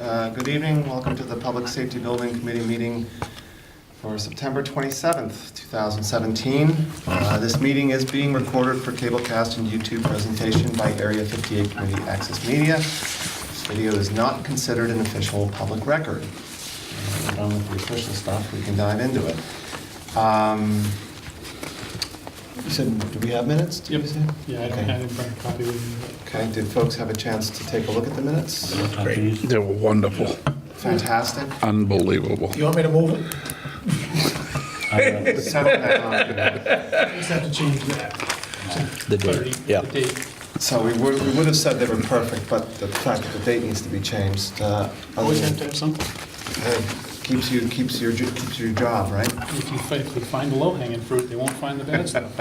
Good evening. Welcome to the Public Safety Building Committee meeting for September 27th, 2017. This meeting is being recorded for cablecast and YouTube presentation by Area 58 Community Access Media. This video is not considered an official public record. We're done with the official stuff. We can dive into it. You said, do we have minutes? Yep. Okay. Yeah, I didn't bring a copy with me. Okay, did folks have a chance to take a look at the minutes? They were wonderful, Fantastic. unbelievable. You want me to move it? Settle down. Just have to change that. The Thirty, yeah. the date. So we would have said they were perfect, but the fact that the date needs to be changed, Always have to have something. keeps your job, right? If you find the low-hanging fruit, they won't find the bad stuff.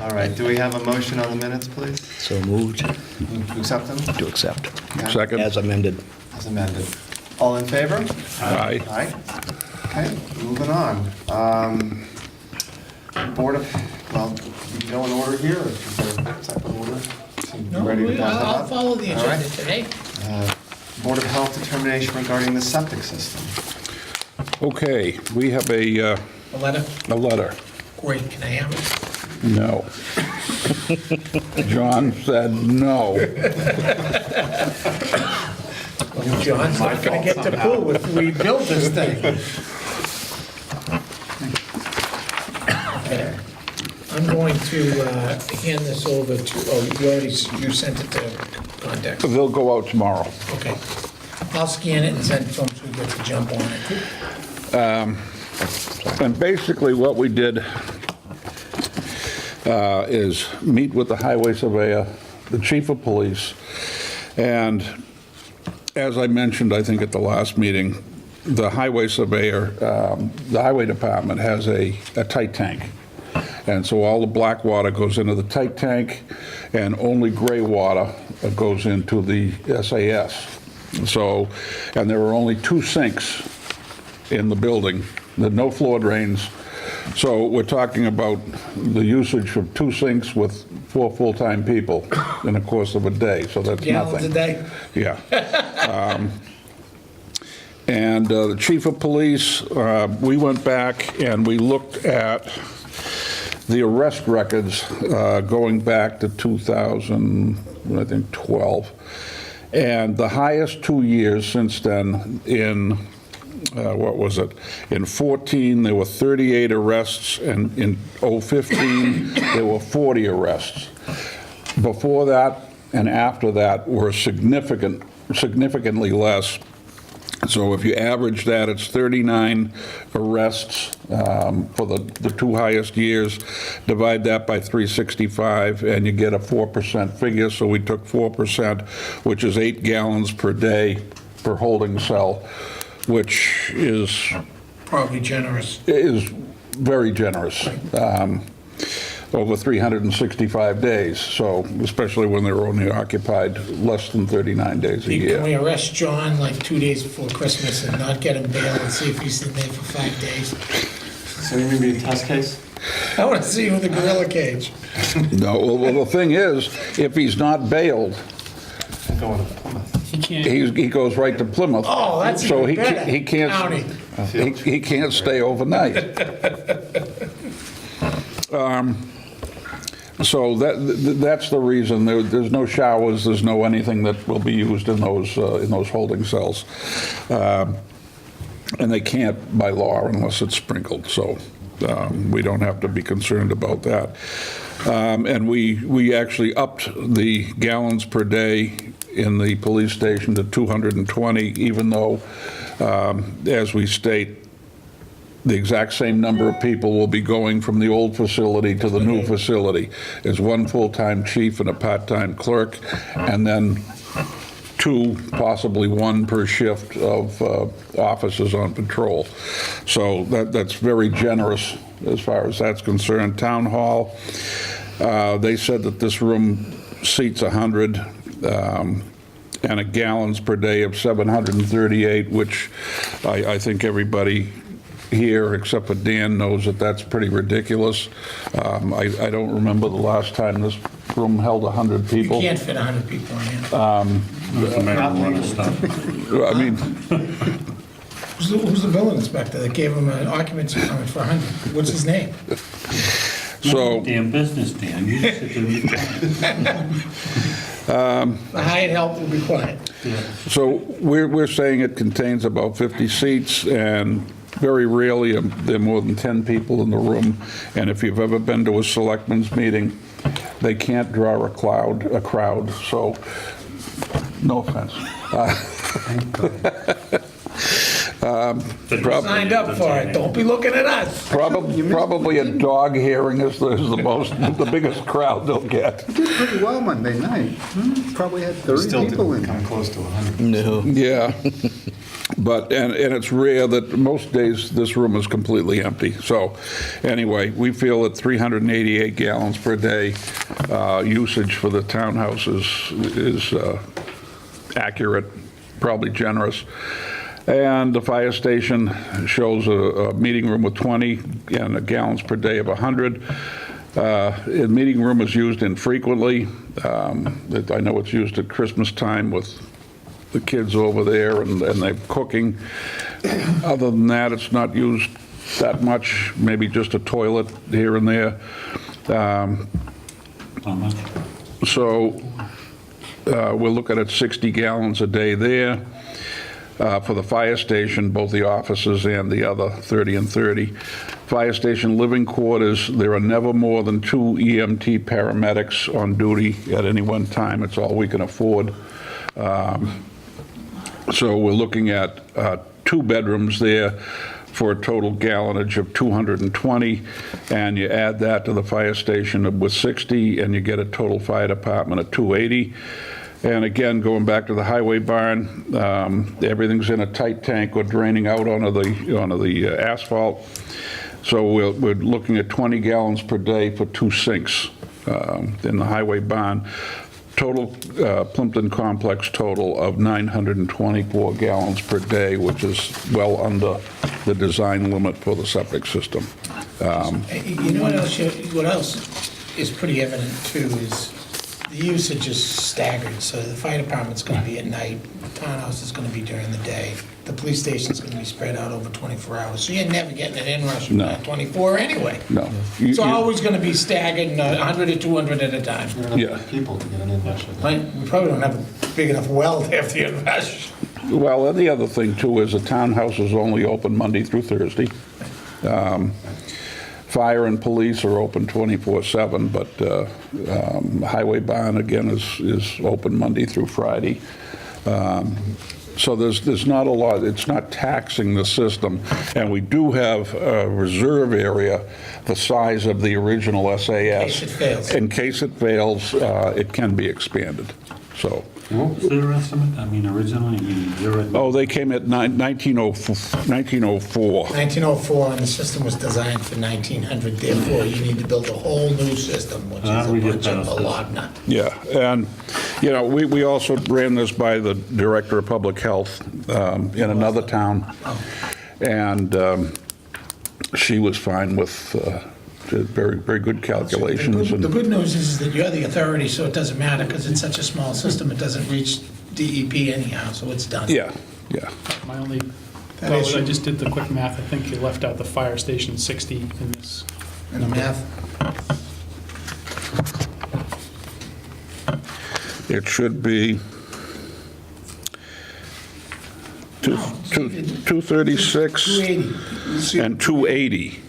All right, do we have a motion on the minutes, please? So moved To accept them to accept. Okay. Second. As amended. as amended? All in favor? Aye. Aye. Okay, moving on. Board of, well, you can go in order here, or is there a separate order? So you No, ready to pass that I'll up? follow the All agenda right. today. Board of Health determination regarding the septic system. Okay, we have a A letter? letter. Great, can I have it? No. John said no. John's not gonna get to poo if we build this thing. Okay. I'm going to hand this over to, you sent it to contact. They'll go out tomorrow. Okay. I'll scan it and send it to him so we get to jump on it. And basically what we did is meet with the highway surveyor, the chief of police, and as I mentioned, I think at the last meeting, the highway surveyor, the highway department has a tight tank. And so all the black water goes into the tight tank and only gray water goes into the SAS. So, and there are only 2 sinks in the building, there's no floor drains. So we're talking about the usage of 2 sinks with 4 full-time people in the course of a day, so that's Gallons a nothing. day? Yeah. And the chief of police, we went back and we looked at the arrest records going back to 2012. And the highest 2 years since then in, what was it? In 14, there were 38 arrests, and in 015, there were 40 arrests. Before that and after that were significantly less. So if you average that, it's 39 arrests for the 2 highest years. Divide that by 365, and you get a 4% figure. So we took 4%, which is 8 gallons per day per holding cell, which is Probably generous. very generous. Over 365 days, so especially when they're only occupied less than 39 days a Can year. we arrest John like 2 days before Christmas and not get him bailed and see if he's in there for 5 days? So you mean be a test case? I want to see him in the gorilla cage. No, well, the thing is, if he's not bailed, Going to Plymouth. He can't, he goes right to Plymouth. Oh, that's So even better. he County. can't, he can't stay overnight. So that's the reason. There's no showers, there's no anything that will be used in those holding cells. And they can't by law unless it's sprinkled, so we don't have to be concerned about that. And we actually upped the gallons per day in the police station to 220, even though, as we state, the exact same number of people will be going from the old facility to the new facility. There's 1 full-time chief and a part-time clerk, and then 2, possibly 1 per shift of officers on patrol. So that's very generous as far as that's concerned. Town Hall, they said that this room seats 100, and a gallons per day of 738, which I think everybody here, except for Dan, knows that that's pretty ridiculous. I don't remember the last time this room held 100 You people. can't fit 100 people in here. Doesn't marijuana stuff. I mean, Who's the building inspector that gave him an occupancy permit for 100? What's his name? so, Damn business, Dan. You just sit there and be quiet. The hired help will be quiet. so we're saying it contains about 50 seats, and very rarely are there more than 10 people in the room. And if you've ever been to a selectmen's meeting, they can't draw a crowd, so, no offense. Signed up for it, don't be looking at us. Probably a dog hearing is the biggest crowd they'll get. Did pretty well Monday night. Probably had 30 Still people didn't in come there. close to 100. Yeah, but, and it's rare that most days this room is completely empty. So anyway, we feel that 388 gallons per day usage for the townhouse is accurate, probably generous. And the fire station shows a meeting room with 20 and a gallons per day of 100. The meeting room is used infrequently. I know it's used at Christmas time with the kids over there and they're cooking. Other than that, it's not used that much, maybe just a toilet here and there. How much? So we're looking at 60 gallons a day there. For the fire station, both the offices and the other 30 and 30. Fire station living quarters, there are never more than 2 EMT paramedics on duty at any one time. It's all we can afford. So we're looking at 2 bedrooms there for a total gallonage of 220, and you add that to the fire station with 60, and you get a total fire department of 280. And again, going back to the highway barn, everything's in a tight tank or draining out onto the asphalt. So we're looking at 20 gallons per day for 2 sinks in the highway barn. Total Plimpton complex total of 924 gallons per day, which is well under the design limit for the septic system. You know what else is pretty evident too is the usage is staggered. So the fire department's gonna be at night, the townhouse is gonna be during the day, the police station's gonna be spread out over 24 hours. So you're never getting an inrush No. at 24 anyway. No. It's always gonna be staggered, 100 or 200 at a time. You're gonna Yeah. have people to get an inrush of that. Right? We probably don't have a big enough well to have the inrush. Well, and the other thing too is the townhouse is only open Monday through Thursday. Fire and police are open 24/7, but highway barn, again, is open Monday through Friday. So there's not a lot, it's not taxing the system. And we do have a reserve area the size of the original SAS. In case it fails. In case it fails, it can be expanded, so. What was their estimate? I mean, originally, you're at... Oh, they came at 1904. 1904, and the system was designed for 1900, therefore you need to build a whole new system, which is a we get bunch of benefits. balagna. Yeah, and, you know, we also ran this by the Director of Public Health in another town, and she was fine with very, very good calculations. The and good news is that you're the authority, so it doesn't matter, because it's such a small system, it doesn't reach DEP anyhow, so it's done. Yeah, yeah. My only That thought was issue- I just did the quick math. I think you left out the fire station 60 in this. And the math, It should be 236 280. and 280.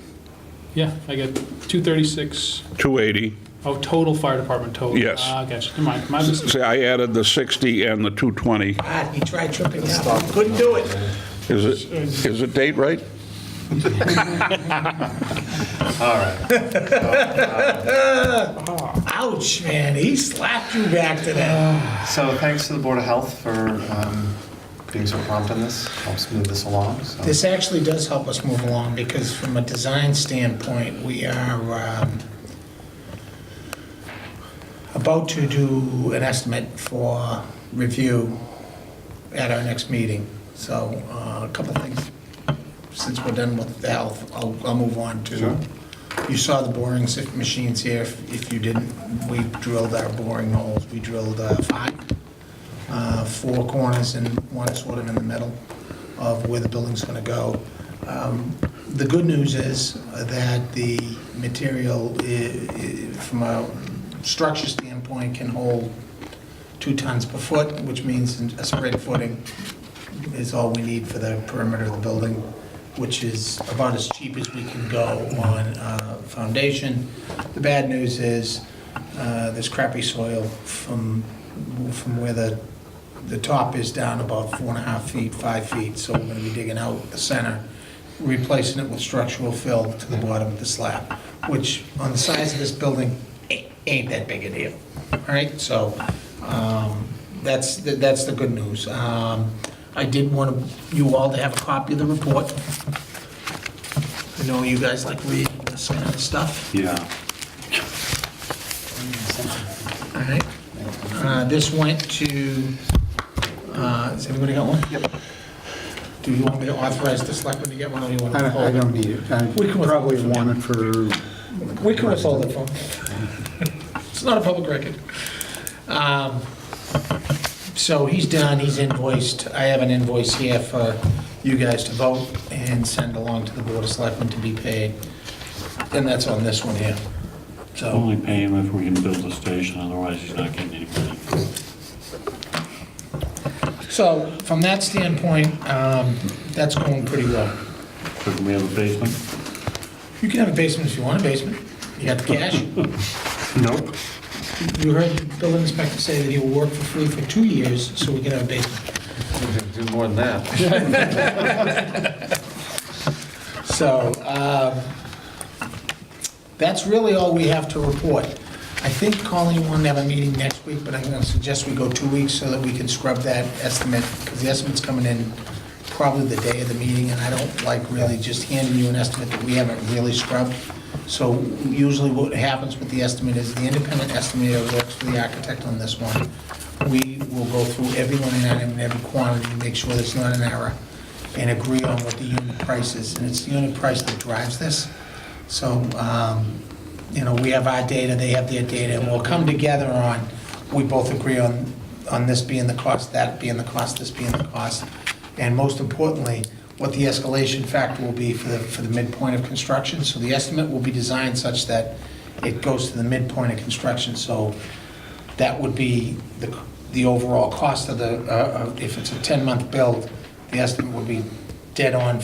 Yeah, I got 236. 280. Oh, total fire department total. Yes. Gotcha. Never mind. My mistake. See, I added the 60 and the 220. God, he tried tripping down, couldn't do it. Is the date right? Ouch, man, he slapped you back to that. So thanks to the Board of Health for being so prompt on this, helps move this along. So This actually does help us move along, because from a design standpoint, we are about to do an estimate for review at our next meeting. So a couple things, since we're done with the health, I'll move on to Sure. You saw the boring machines here. If you didn't, we drilled our boring holes. We drilled 5, 4 corners and 1 sort of in the middle of where the building's going to go. The good news is that the material, from a structure standpoint, can hold 2 tons per foot, which means a spread footing is all we need for the perimeter of the building, which is about as cheap as we can go on foundation. The bad news is there's crappy soil from where the top is down about 4.5 feet, 5 feet, so we're gonna be digging out the center, replacing it with structural fill to the bottom of the slab, which on the size of this building ain't that big a deal. All right, so that's the good news. I did want you all to have a copy of the report. I know you guys like reading this kind of stuff. Yeah. All right. This went to, has everybody got one? Yep. Do you want me to authorize the selectmen to get one, or do you want to I hold it? don't need it. I We can probably withhold it. want it for, We can withhold it from. It's not a public record. So he's done, he's invoiced. I have an invoice here for you guys to vote and send along to the Board of Selectmen to be paid. And that's on this one here. So, Only pay him if we can build a station, otherwise he's not getting any money. so from that standpoint, that's going pretty well. So can we have a basement? You can have a basement if you want a basement. You got the cash. Nope. You heard the building inspector say that he will work for free for 2 years so we can have a basement. Do more than that. So, that's really all we have to report. I think Colleen wanted to have a meeting next week, but I'm gonna suggest we go 2 weeks so that we can scrub that estimate, because the estimate's coming in probably the day of the meeting, and I don't like really just handing you an estimate that we haven't really scrubbed. So usually what happens with the estimate is the independent estimator works for the architect on this one. We will go through every line item and every quantity to make sure there's not an error, and agree on what the unit price is, and it's the unit price that drives this. So, we have our data, they have their data, and we'll come together on, we both agree on this being the cost, that being the cost, this being the cost, and most importantly, what the escalation factor will be for the midpoint of construction. So the estimate will be designed such that it goes to the midpoint of construction, so that would be the overall cost of if it's a 10-month build, the estimate would be dead on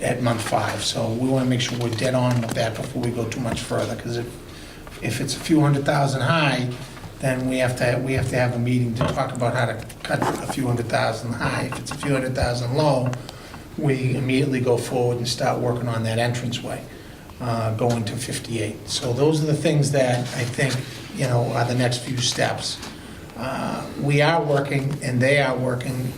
at month 5. So we want to make sure we're dead on with that before we go too much further, because if it's a few $100,000 high, then we have to have a meeting to talk about how to cut a few $100,000 high. If it's a few $100,000 low, we immediately go forward and start working on that entranceway, going to 58. So those are the things that I think, are the next few steps. We are working, and they are working,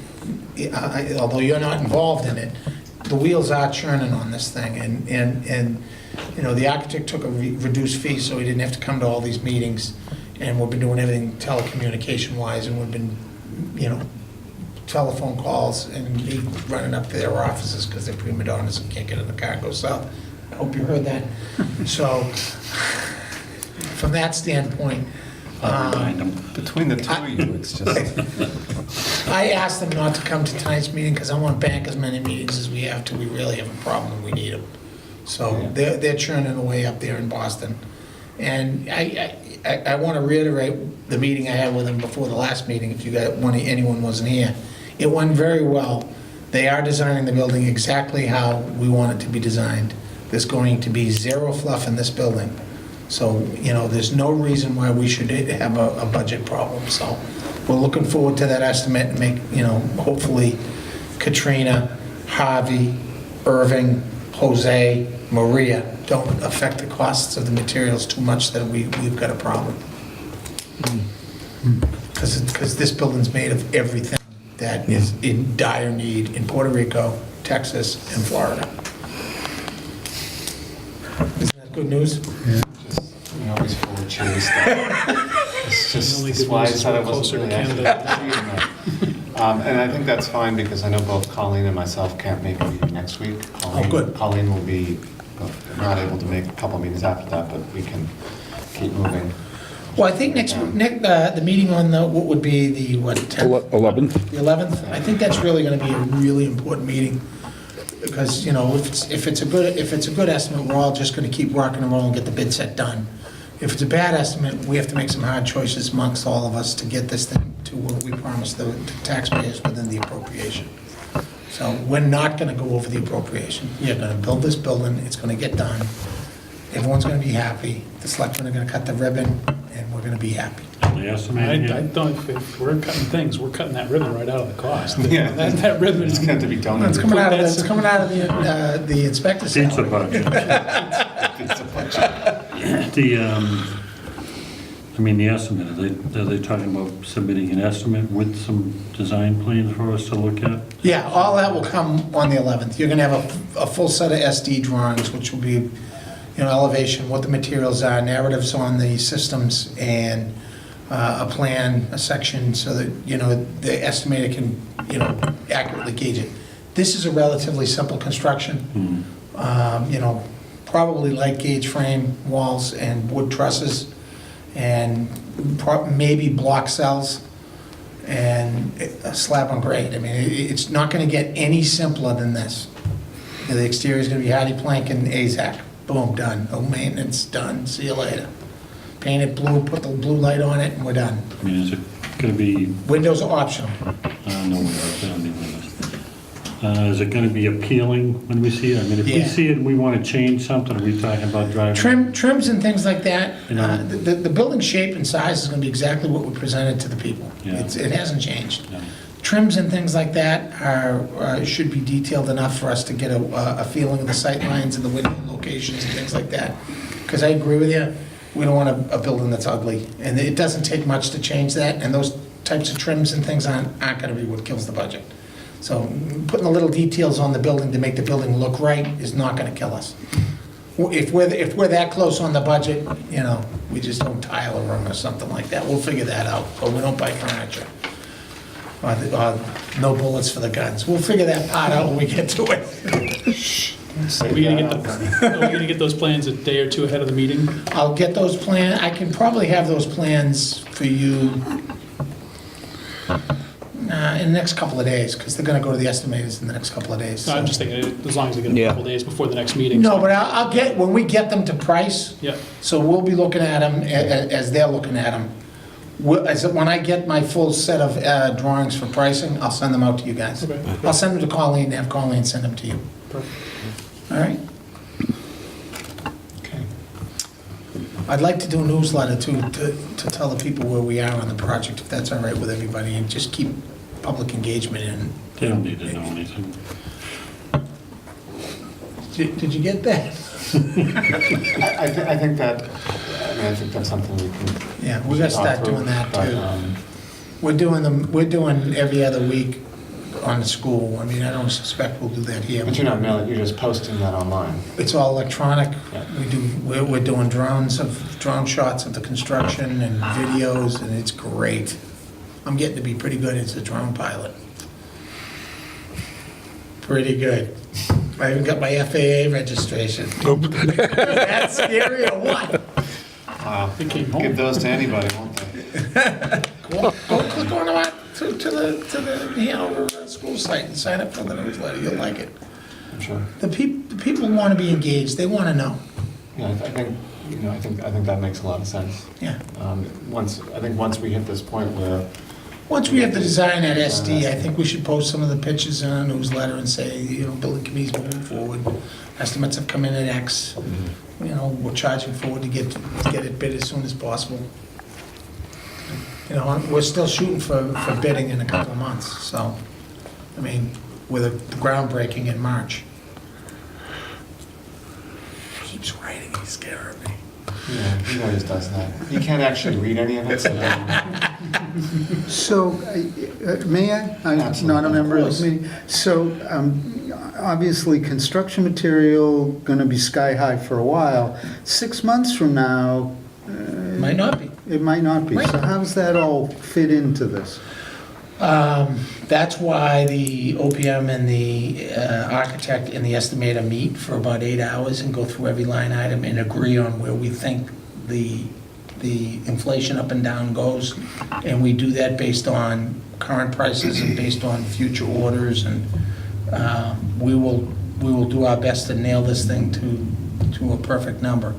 although you're not involved in it, the wheels are churning on this thing, and the architect took a reduced fee, so he didn't have to come to all these meetings, and we've been doing everything telecommunication-wise, and we've been, telephone calls, and me running up to their offices because they're prima donnas and can't get in the car and go south. I hope you heard that. So, from that standpoint, I'll remind him. Between the two of you, it's just, I asked them not to come to tonight's meeting because I want to bank as many meetings as we have till we really have a problem and we need them. So they're churning away up there in Boston. And I want to reiterate the meeting I had with them before the last meeting, if anyone wasn't here. It went very well. They are designing the building exactly how we want it to be designed. There's going to be zero fluff in this building. So, there's no reason why we should have a budget problem. So we're looking forward to that estimate and make, hopefully Katrina, Harvey, Irving, Jose, Maria don't affect the costs of the materials too much that we've got a problem. Because this building's made of everything that is in dire need in Puerto Rico, Texas, and Florida. Isn't that good news? we always forward cheery stuff. It's just, Only that's good why I news is said I we're wasn't closer to really actually Canada. And I think that's fine, because I know both Colleen and myself can't make a meeting next week. Oh, good. Colleen will be but not able to make a couple meetings after that, but we can keep moving. Well, I think the meeting on what would be the, what, 10th? 11th? The 11th? I think that's really gonna be a really important meeting, because, you know, if it's a good estimate, we're all just gonna keep rocking and rolling and get the bid set done. If it's a bad estimate, we have to make some hard choices amongst all of us to get this thing to what we promised the taxpayers within the appropriation. So we're not gonna go over the appropriation. You're gonna build this building, it's gonna get done, everyone's gonna be happy, the selectmen are gonna cut the ribbon, and we're gonna be happy. The estimate, I don't, if we're cutting things, we're cutting that ribbon right out of the cost. Yeah. That ribbon It's is going to be It's donated. coming out of, the inspector's pizza salary. budget. It's a budget. The estimate, are they talking about submitting an estimate with some design plans for us to look at? Yeah, all that will come on the 11th. You're gonna have a full set of SD drawings, which will be, elevation, what the materials are, narratives on the systems, and a plan, a section, so that, the estimator can, accurately gauge it. This is a relatively simple construction. Probably light gauge frame walls and wood trusses, and maybe block cells, and a slab on grade. I mean, it's not gonna get any simpler than this. The exterior's gonna be hardy plank and AZAC. Boom, done. No maintenance, done. See you later. Paint it blue, put the blue light on it, and we're done. Is it gonna be, Windows are optional. no, we're not doing this. Is it gonna be appealing when we see it? If we Yeah. see it and we wanna change something, are we talking about driving? Trims and things like that, You know. the building shape and size is gonna be exactly what we presented to the people. Yeah. It hasn't changed. Yeah. Trims and things like that should be detailed enough for us to get a feeling of the sight lines and the window locations and things like that. Because I agree with you, we don't want a building that's ugly, and it doesn't take much to change that, and those types of trims and things aren't gonna be what kills the budget. So putting the little details on the building to make the building look right is not gonna kill us. If we're that close on the budget, we just don't tile a room or something like that, we'll figure that out, or we don't buy furniture. No bullets for the guns. We'll figure that part out when we get to it. Are we gonna get those plans a day or two ahead of the meeting? I'll get those plans, I can probably have those plans for you in the next couple of days, because they're gonna go to the estimators in the next couple of days. No, I'm just thinking, as long as they get a couple days before the next meeting. No, but I'll get, when we get them to price, Yeah, so we'll be looking at them as they're looking at them. When I get my full set of drawings for pricing, I'll send them out to you guys. Okay. I'll send them to Colleen, have Colleen send them to you. perfect. All right? Okay. I'd like to do a newsletter too, to tell the people where we are on the project, if that's all right with everybody, and just keep public engagement in. They don't need to know anything. Did you get that? I think that, I think that's something we can. Yeah, we gotta start talk through, doing that but, too. We're doing every other week on the school. I mean, I don't suspect we'll do that here. But you're not mailing, you're just posting that online. It's all electronic. Yeah. We're doing drone shots of the construction and videos, and it's great. I'm getting to be pretty good as a drone pilot. Pretty good. I even got my FAA registration. That's scary or what? Wow. They came home. Give those to anybody, won't they? Go click on to the Hanover school site and sign up for the newsletter. You'll like it. I'm sure. The people want to be engaged. They want to know. Yeah, I think, I think that makes a lot of sense. Yeah. Once we hit this point where, Once we have the design at SD, I think we should post some of the pictures in our newsletter and say, building committee's moving forward. Estimates have come in at X. We're charging forward to get it bid as soon as possible. We're still shooting for bidding in a couple of months, so, with the groundbreaking in March. Keeps writing, he's scaring me. yeah, he always does that. You can't actually read any of it, so then- So, may I? I'm not a member of the meeting. So, obviously, construction material going to be sky high for a while. 6 months from now, Might not be. it might not be. Right. So how does that all fit into this? That's why the OPM and the architect and the estimator meet for about 8 hours and go through every line item and agree on where we think the inflation up and down goes. And we do that based on current prices and based on future orders. And we will do our best to nail this thing to a perfect number.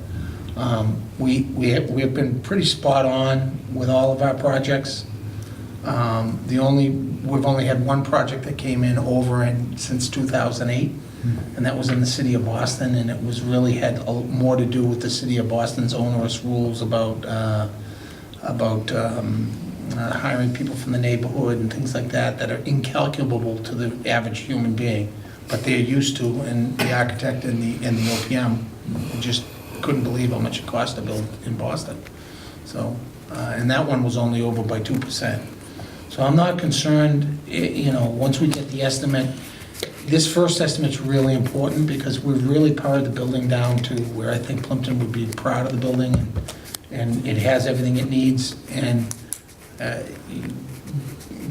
We have been pretty spot on with all of our projects. We've only had one project that came in over since 2008, and that was in the city of Boston, and it was really had more to do with the city of Boston's onerous rules about hiring people from the neighborhood and things like that that are incalculable to the average human being, but they're used to, and the architect and the OPM just couldn't believe how much it cost to build in Boston. So, and that one was only over by 2%. So I'm not concerned, once we get the estimate, this first estimate's really important because we've really powered the building down to where I think Plimpton would be proud of the building, and it has everything it needs, and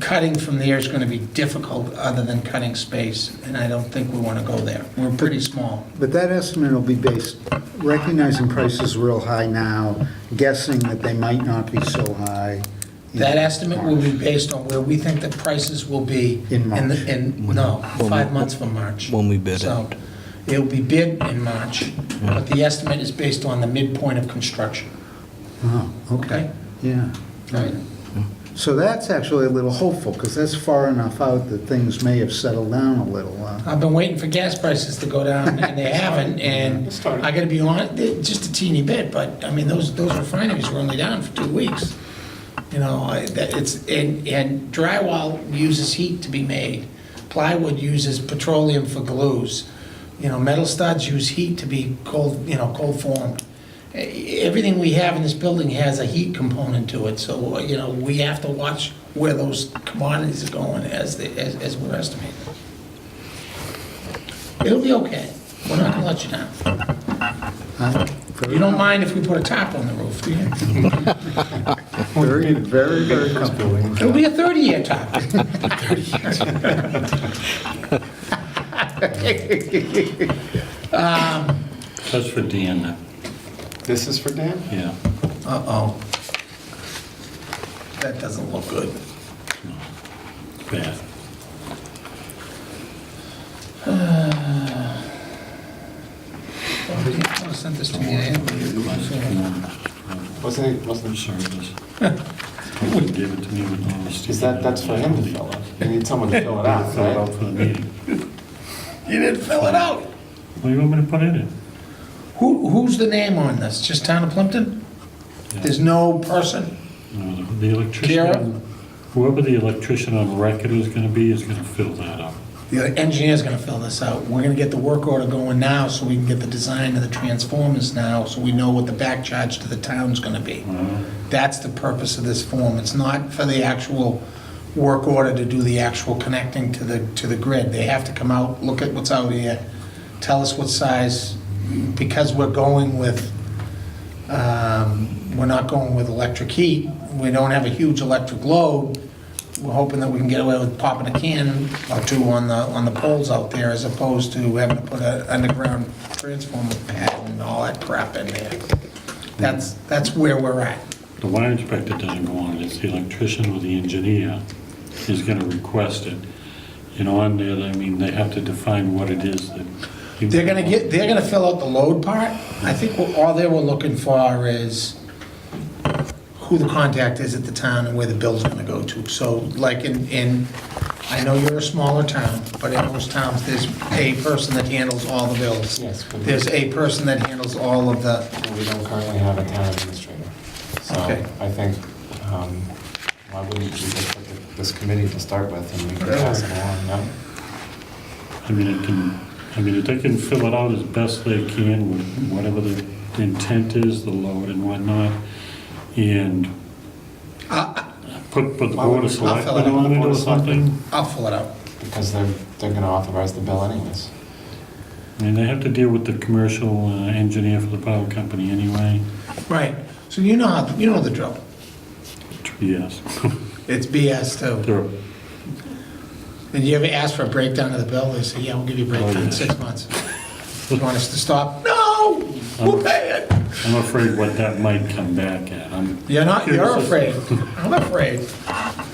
cutting from there is gonna be difficult other than cutting space, and I don't think we wanna go there. We're pretty small. But that estimate will be based, recognizing prices real high now, guessing that they might not be so high. That estimate will be based on where we think the prices will be. In March. No, 5 months from March. When we bid it. So, it'll be bid in March, but the estimate is based on the midpoint of construction, Oh, okay, okay? yeah. Right. So that's actually a little hopeful, because that's far enough out that things may have settled down a little. I've been waiting for gas prices to go down, and they haven't, and I gotta be honest, just a teeny bit, but, I mean, those refineries were only down for 2 weeks. And drywall uses heat to be made. Plywood uses petroleum for glues. Metal studs use heat to be cold formed. Everything we have in this building has a heat component to it, so, we have to watch where those commodities are going as we're estimating. It'll be okay. We're not gonna let you down. You don't mind if we put a top on the roof, do you? Very, very, very comfortable. It'll be a 30-year top. That's for Dan, This is for Dan? yeah. Uh-oh. That doesn't look good. Bad. I sent this to me. Wasn't I'm it, sorry, this. He gave it to me with all this. is that's for him to fill out? You need someone to fill it out, Fill it out right? for the meeting. You didn't fill it out. What do you want me to put in it? Who's the name on this? Just Town of Plimpton? There's no person? No, the electrician, Kara? whoever the electrician on record is gonna be is gonna fill that out. The engineer's gonna fill this out. We're gonna get the work order going now, so we can get the design of the transformers now, so we know what the back charge to the town's gonna be. That's the purpose of this form. It's not for the actual work order to do the actual connecting to the grid. They have to come out, look at what's out here, tell us what size, because we're going with, we're not going with electric heat, we don't have a huge electric load, we're hoping that we can get away with popping a can or two on the poles out there as opposed to having to put an underground transformer pad and all that crap in there. That's where we're at. The wire inspector doesn't go on it, it's the electrician or the engineer is gonna request it. On there, I mean, they have to define what it is that. They're gonna fill out the load part. I think all they were looking for is who the contact is at the town and where the bill's gonna go to. So like I know you're a smaller town, but in most towns, there's a person that handles all the bills. Yes. There's a person that handles all of the, We don't currently have a town administrator. So Okay. I think, why wouldn't we just put this committee to start with and we can pass it along, no? If they can fill it out as best they can with whatever the intent is, the load and whatnot, and put the board of selectmen on it or something. I'll fill it out. Because they're gonna authorize the bill anyways. I mean, they have to deal with the commercial engineer for the power company anyway. Right. So you know the drill. Yes. It's BS too. Did you ever ask for a breakdown of the bill? They say, yeah, we'll give you a breakdown in 6 months. You want us to stop? No, we'll pay it. I'm afraid what that might come back at. You're curious. afraid. I'm afraid.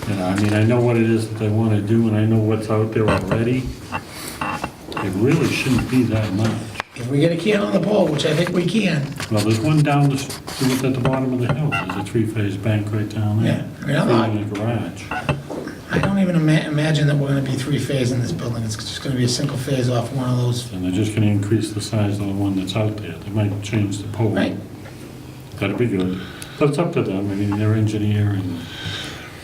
You know, I mean, I know what it is that they want to do, and I know what's out there already. It really shouldn't be that much. If we get a can on the pole, which I think we can, Well, there's one down the street at the bottom of the hill. There's a three-phase bank right down there. Yeah, I mean, I'm not- In the garage. I don't even imagine that we're gonna be three-phase in this building. It's just gonna be a single phase off one of those. And they're just going to increase the size of the one that's out there. They might change the pole. Right. That'd be good. But it's up to them. I mean, they're engineer and,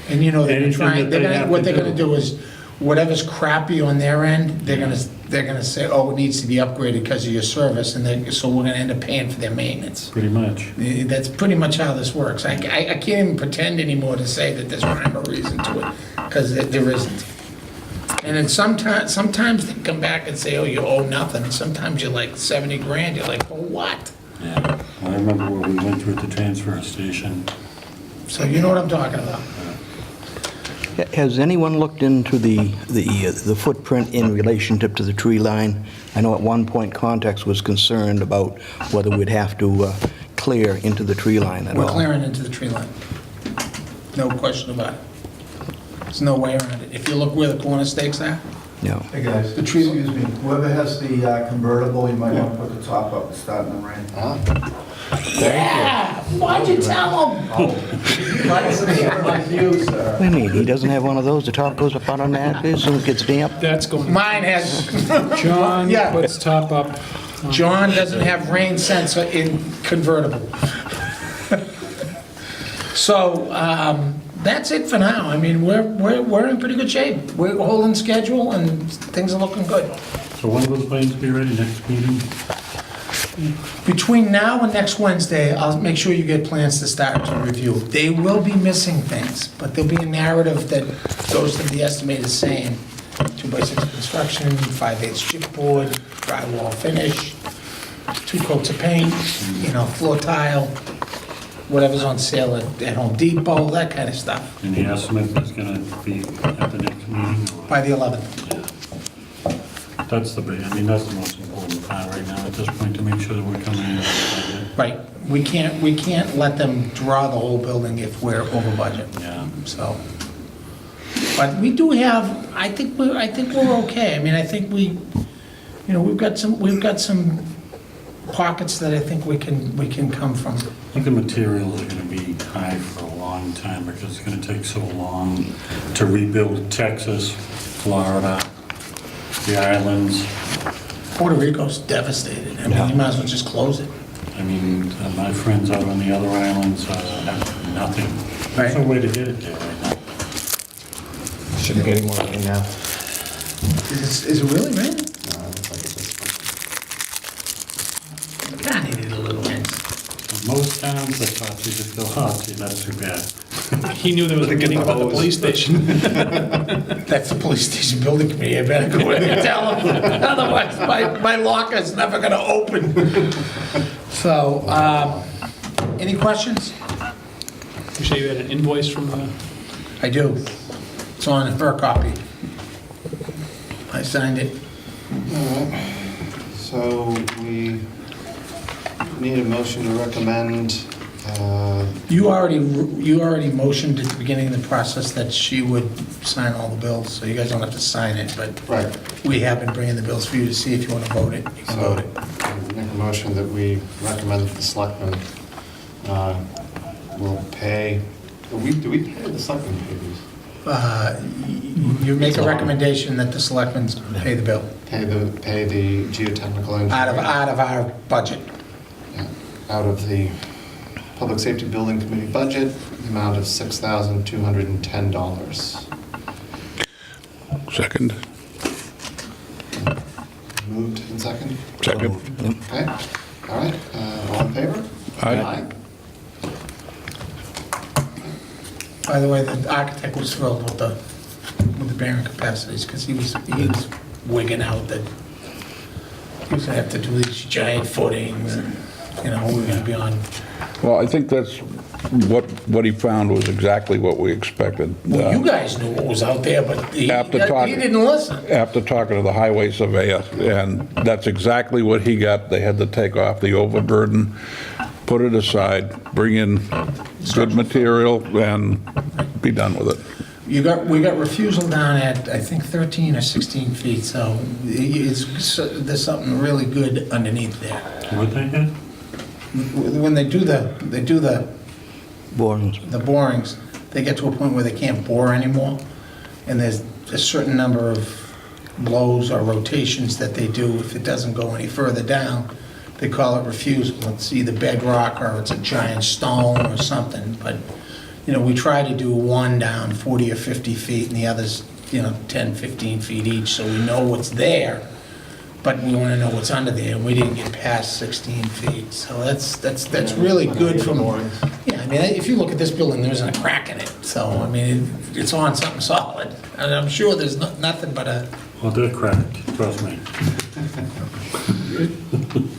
And you know, they're Anything trying, that they have what to they're gonna do. do is, whatever's crappy on their end, they're gonna say, oh, it needs to be upgraded because of your service, and then, so we're gonna end up paying for their maintenance. pretty much. That's pretty much how this works. I can't even pretend anymore to say that there's rhyme or reason to it, because there isn't. And then sometimes they come back and say, oh, you owe nothing, and sometimes you're like 70 grand, you're like, oh, what? Yeah. I remember what we went through at the transfer station. So you know what I'm talking about. Has anyone looked into the footprint in relationship to the tree line? I know at one point Context was concerned about whether we'd have to clear into the tree line at all. We're clearing into the tree line. No question about it. There's no way around it. If you look where the corner stakes are, No. Hey guys, The tree- excuse me, whoever has the convertible, you might want to put the top up, it's starting to rain. yeah, why'd you tell them? Like you, sir. What do you mean, he doesn't have one of those, the top goes up automatically as soon as it gets damp? That's going, Mine has, John Yeah. puts top up. John doesn't have rain sensor in convertible. So, that's it for now. I mean, we're in pretty good shape. We're holding schedule and things are looking good. So when will the plans be ready? Next meeting? Between now and next Wednesday, I'll make sure you get plans to start to review. They will be missing things, but there'll be a narrative that goes to the estimated saying 2x6 construction, 5/8 chipboard, drywall finish, 2 coats of paint, floor tile, whatever's on sale at Home Depot, that kind of stuff, And the estimate is going to be at the next meeting? or- by the 11th. That's the big, I mean, that's the most important part right now at this point, to make sure that we're coming in. Right. We can't let them draw the whole building if we're over budget. Yeah. So, but we do have, I think we're okay. I mean, I think we've got some pockets that I think we can come from. I think the materials are going to be high for a long time because it's going to take so long to rebuild Texas, Florida, the islands. Puerto Rico's devastated. I mean, you might as well just close it. I mean, my friends out on the other islands have nothing. There's no Right. way to get it there right now. Shouldn't get any more rain now. Is it really raining? No, it looks like it's just- God, needed a little wind. Most towns, they thought they just go, oh, gee, that's too bad. He knew there was a beginning about the police station. That's the police station building committee. I better go in and tell them. Otherwise, my locker's never gonna open. So, any questions? You sure you had an invoice from the, I do. It's on a copy. I signed it. So we need a motion to recommend, You already motioned at the beginning of the process that she would sign all the bills, so you guys don't have to sign it, but right, we have been bringing the bills for you to see if you want to vote it. You can vote so it. make a motion that we recommend that the selectmen will pay, do we pay the selectmen pay these? You make a recommendation that the selectmen pay the bill Pay the geotechnical engineering? out of our budget. Yeah, out of the Public Safety Building Committee budget, the amount of $6,210. Second? Moved and second? Second. Okay, all right, all in favor? Aye. By the way, the architect was thrilled with the bearing capacities, because he was wigging out that he was gonna have to do these giant footings. And you know, we're gonna be on, Well, I think that's, what he found was exactly what we expected. well, you guys knew what was out there, but he After talking- didn't listen. After talking to the highway surveyor, and that's exactly what he got. They had to take off the overburden, put it aside, bring in good material, and be done with it. We got refusal down at, I think, 13 or 16 feet, so there's something really good underneath there. What they had? When they do the Borings. borings, they get to a point where they can't bore anymore, and there's a certain number of blows or rotations that they do. If it doesn't go any further down, they call it refusal. It's either bedrock or it's a giant stone or something, but, you know, we try to do one down 40 or 50 feet and the others, you know, 10, 15 feet each, so we know what's there, but we want to know what's under there, and we didn't get past 16 feet, so that's really good from, yeah, I mean, if you look at this building, there isn't a crack in it, so, I mean, it's on something solid, and I'm sure there's nothing but a, Well, they're cracked, trust me.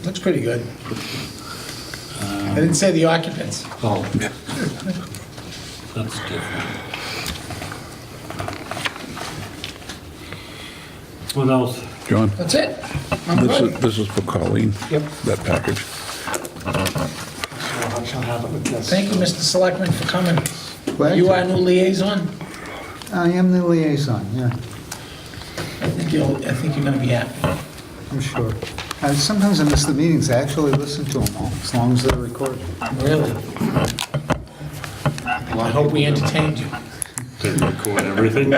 looks pretty good. I didn't say the occupants. Oh. That's different. What else? John, That's it. I'm good. this is for Colleen. Yep. That package. I shall have it with this. Thank you, Mr. Selectman, for coming. Glad You to. are new liaison? I am the liaison, yeah, I think you're gonna be happy. I'm sure. Sometimes I miss the meetings, I actually listen to them all, as long as they're recorded. Really? I hope we entertained you. They record everything?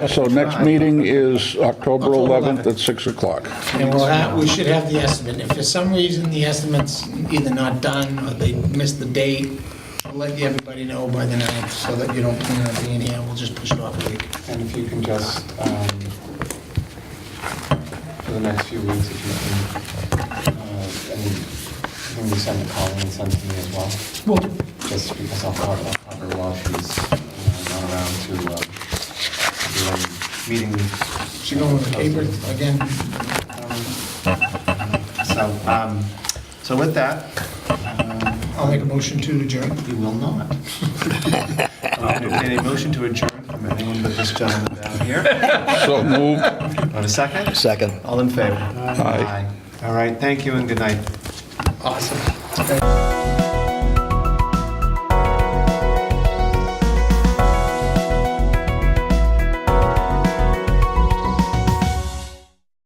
So next meeting is October 11th at 6 o'clock. And we should have the estimate. If for some reason the estimate's either not done or they missed the date, I'll let everybody know by the 9th so that you don't plan on being here. We'll just push it off a week. And if you can just, for the next few weeks, if you can, anything you send to Colleen, send to me as well. Well, Just because I'll cover while she's not around to do any meeting. she going with the paper again? So with that, I'll make a motion to adjourn. you will not. I'll entertain a motion to adjourn from anyone but this gentleman down here. So moved. On a second? Second. All in favor? Aye. All right, thank you and good night. Awesome.